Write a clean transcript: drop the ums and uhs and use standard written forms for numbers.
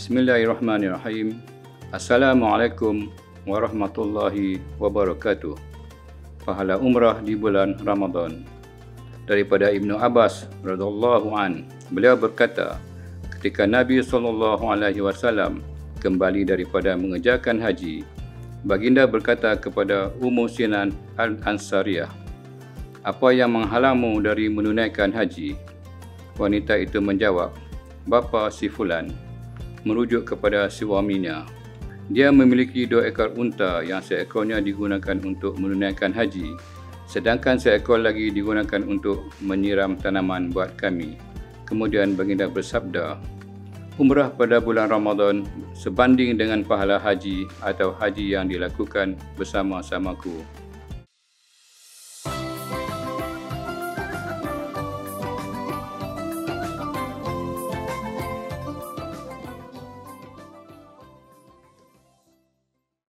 Bismillahirrahmanirrahim. Assalamualaikum warahmatullahi wabarakatuh. Pahala umrah di bulan Ramadan. Daripada Ibnu Abbas radhiyallahu an, beliau berkata, ketika Nabi SAW kembali daripada mengerjakan haji, baginda berkata kepada Ummu Sinan Al-Ansariyah, "Apa yang menghalangmu dari menunaikan haji?" Wanita itu menjawab, "Bapa si Fulan," merujuk kepada suaminya. "Dia memiliki 2 ekor unta yang seekornya digunakan untuk menunaikan haji, sedangkan seekor lagi digunakan untuk menyiram tanaman buat kami." Kemudian baginda bersabda, "Umrah pada bulan Ramadan sebanding dengan pahala haji atau haji yang dilakukan bersama-samaku."